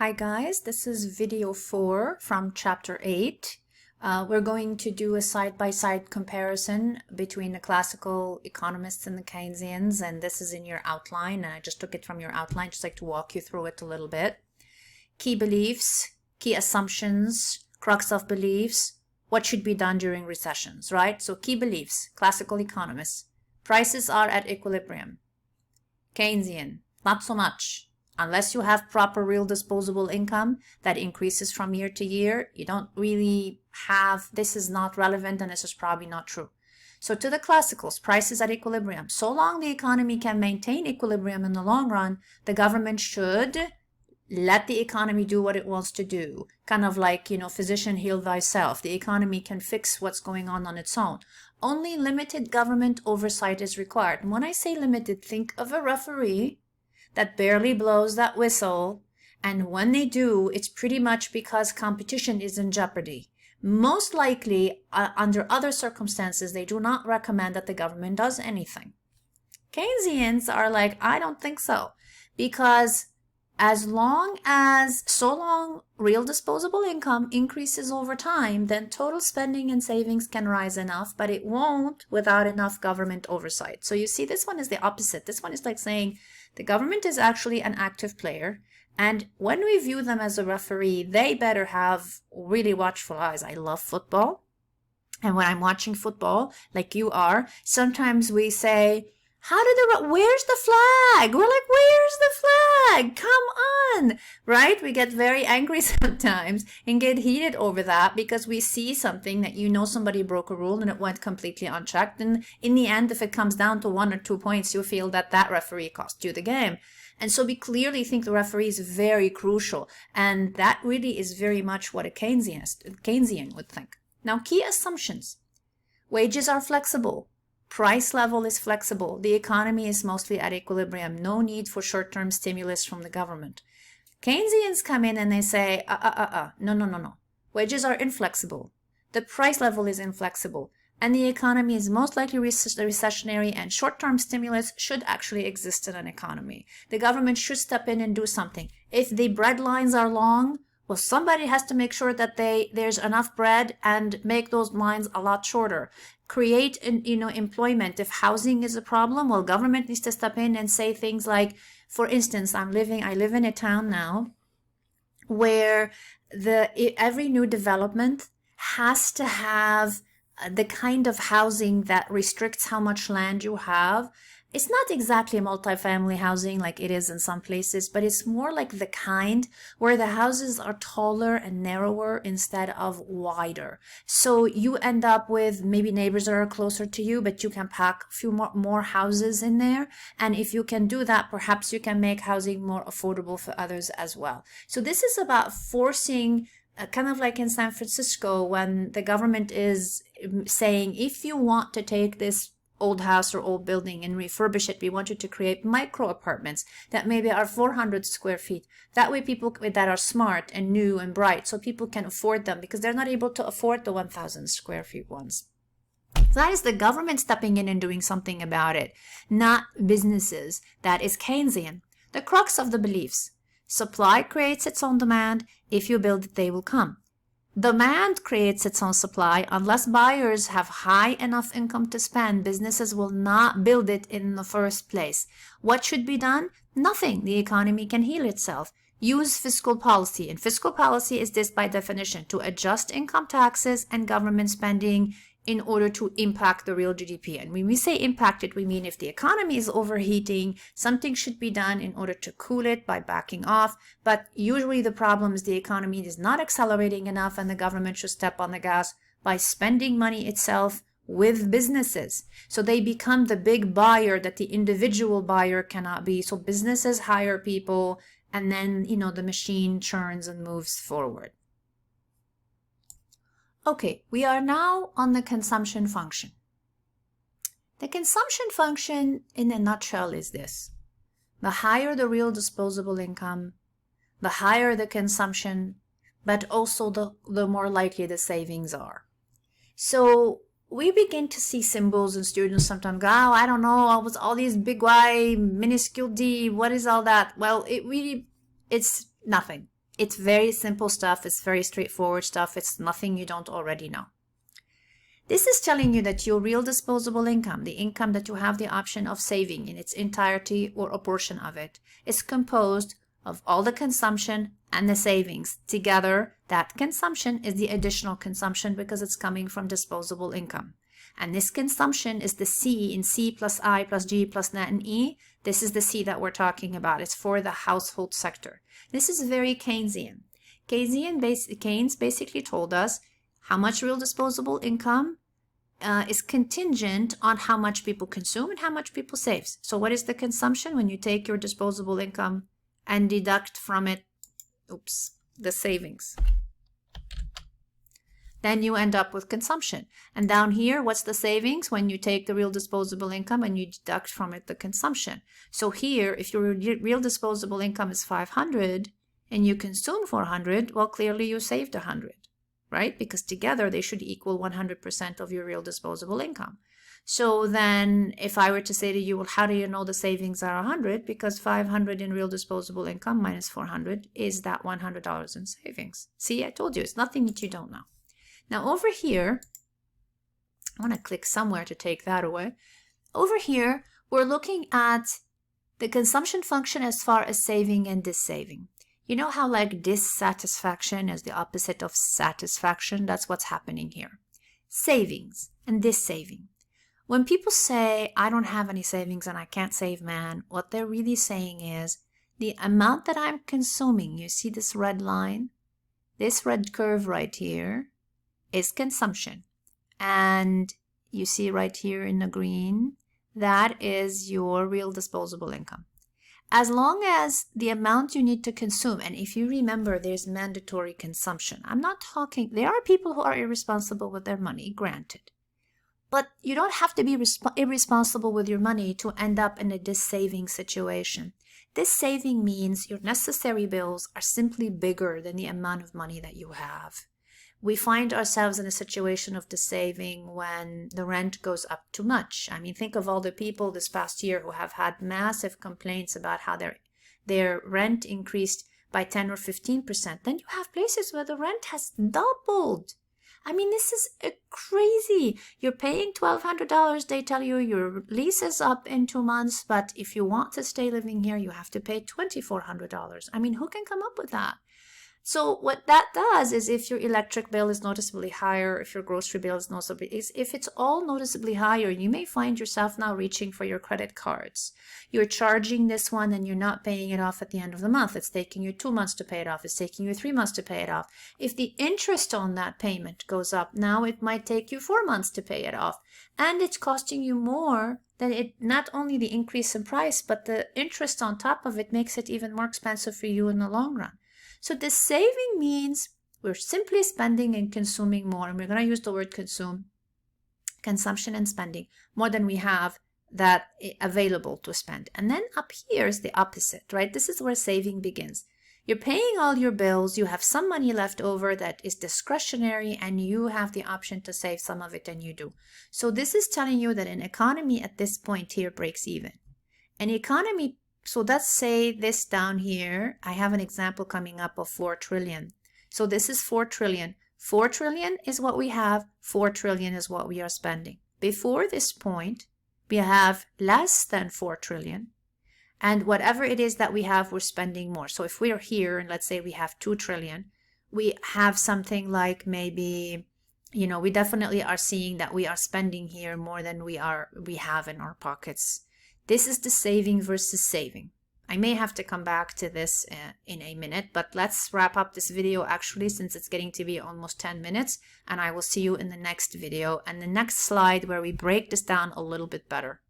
Hi guys, this is video 4 from chapter 8. We're going to do a side-by-side comparison between the classical economists and the Keynesians, and this is in your outline, and I just took it from your outline, just like to walk you through it a little bit. Key beliefs, key assumptions, crux of beliefs, what should be done during recessions, right? So key beliefs, classical economists, prices are at equilibrium. Keynesian, not so much. Unless you have proper real disposable income that increases from year to year, you don't really have, this is not relevant and this is probably not true. So to the classicals, prices at equilibrium. So long the economy can maintain equilibrium in the long run, the government should let the economy do what it wants to do. Kind of like, physician heal thyself. The economy can fix what's going on its own. Only limited government oversight is required. And when I say limited, think of a referee that barely blows that whistle, and when they do, it's pretty much because competition is in jeopardy. Most likely, under other circumstances, they do not recommend that the government does anything. Keynesians are like, I don't think so, because so long real disposable income increases over time, then total spending and savings can rise enough, but it won't without enough government oversight. So you see, this one is the opposite. This one is like saying the government is actually an active player, and when we view them as a referee, they better have really watchful eyes. I love football, and when I'm watching football, like you are, sometimes we say, where's the flag? We're like, where's the flag? Come on, right? We get very angry sometimes and get heated over that because we see something that somebody broke a rule and it went completely unchecked. And in the end, if it comes down to 1 or 2 points, you feel that referee cost you the game. And so we clearly think the referee is very crucial. And that really is very much what a Keynesian would think. Now, key assumptions. Wages are flexible. Price level is flexible. The economy is mostly at equilibrium. No need for short-term stimulus from the government. Keynesians come in and they say, no. Wages are inflexible. The price level is inflexible. And the economy is most likely recessionary, and short-term stimulus should actually exist in an economy. The government should step in and do something. If the bread lines are long, well, somebody has to make sure that there's enough bread and make those lines a lot shorter. Create employment. If housing is a problem, well, government needs to step in and say things like, for instance, I live in a town now where every new development has to have the kind of housing that restricts how much land you have. It's not exactly multifamily housing like it is in some places, but it's more like the kind where the houses are taller and narrower instead of wider. So you end up with maybe neighbors that are closer to you, but you can pack a few more houses in there. And if you can do that, perhaps you can make housing more affordable for others as well. So this is about forcing, kind of like in San Francisco, when the government is saying, if you want to take this old house or old building and refurbish it, we want you to create micro apartments that maybe are 400 square feet. That way people that are smart and new and bright, so people can afford them, because they're not able to afford the 1,000 square feet ones. That is the government stepping in and doing something about it, not businesses. That is Keynesian. The crux of the beliefs. Supply creates its own demand. If you build it, they will come. Demand creates its own supply. Unless buyers have high enough income to spend, businesses will not build it in the first place. What should be done? Nothing. The economy can heal itself. Use fiscal policy. And fiscal policy is this by definition, to adjust income taxes and government spending in order to impact the real GDP. And when we say impact it, we mean if the economy is overheating, something should be done in order to cool it by backing off. But usually the problem is the economy is not accelerating enough, and the government should step on the gas by spending money itself with businesses. So they become the big buyer that the individual buyer cannot be. So businesses hire people, and then, the machine churns and moves forward. Okay, we are now on the consumption function. The consumption function in a nutshell is this. The higher the real disposable income, the higher the consumption, but also the more likely the savings are. So we begin to see symbols, and students sometimes go, oh, I don't know, what's all these big Y, minuscule D, what is all that? Well, it's nothing. It's very simple stuff. It's very straightforward stuff. It's nothing you don't already know. This is telling you that your real disposable income, the income that you have the option of saving in its entirety or a portion of it, is composed of all the consumption and the savings. Together, that consumption is the additional consumption because it's coming from disposable income. And this consumption is the C in C plus I plus G plus net and E. This is the C that we're talking about. It's for the household sector. This is very Keynesian. Keynes basically told us how much real disposable income is contingent on how much people consume and how much people save. So what is the consumption? When you take your disposable income and deduct from it, the savings, then you end up with consumption. And down here, what's the savings? When you take the real disposable income and you deduct from it the consumption. So here, if your real disposable income is 500 and you consume 400, well, clearly you saved 100. Right? Because together they should equal 100% of your real disposable income. So then if I were to say to you, well, how do you know the savings are 100? Because 500 in real disposable income minus 400 is that $100 in savings. See, I told you, it's nothing that you don't know. Now over here, I want to click somewhere to take that away. Over here, we're looking at the consumption function as far as saving and dissaving. You know how like dissatisfaction is the opposite of satisfaction? That's what's happening here. Savings and dissaving. When people say, I don't have any savings and I can't save, man, what they're really saying is the amount that I'm consuming, you see this red line? This red curve right here is consumption. And you see right here in the green, that is your real disposable income. As long as the amount you need to consume, and if you remember, there's mandatory consumption. I'm not talking, there are people who are irresponsible with their money, granted. But you don't have to be irresponsible with your money to end up in a dissaving situation. Dissaving means your necessary bills are simply bigger than the amount of money that you have. We find ourselves in a situation of dissaving when the rent goes up too much. I mean, think of all the people this past year who have had massive complaints about how their rent increased by 10 or 15%. Then you have places where the rent has doubled. I mean, this is crazy. You're paying $1,200. They tell you your lease is up in 2 months, but if you want to stay living here, you have to pay $2,400. I mean, who can come up with that? So what that does is if your electric bill is noticeably higher, if your grocery bill is noticeably, if it's all noticeably higher, you may find yourself now reaching for your credit cards. You're charging this one and you're not paying it off at the end of the month. It's taking you 2 months to pay it off. It's taking you 3 months to pay it off. If the interest on that payment goes up, now it might take you 4 months to pay it off. And it's costing you more than it, not only the increase in price, but the interest on top of it makes it even more expensive for you in the long run. So the saving means we're simply spending and consuming more. And we're going to use the word consumption and spending more than we have that available to spend. And then up here is the opposite, right? This is where saving begins. You're paying all your bills. You have some money left over that is discretionary and you have the option to save some of it, and you do. So this is telling you that an economy at this point here breaks even. An economy. So let's say this down here, I have an example coming up of 4 trillion. So this is 4 trillion. 4 trillion is what we have. 4 trillion is what we are spending. Before this point, we have less than 4 trillion. And whatever it is that we have, we're spending more. So if we are here and let's say we have 2 trillion, we have something like maybe, you know, we definitely are seeing that we are spending here more than we have in our pockets. This is the saving versus saving. I may have to come back to this in a minute, but let's wrap up this video actually, since it's getting to be almost 10 minutes, and I will see you in the next video and the next slide where we break this down a little bit better.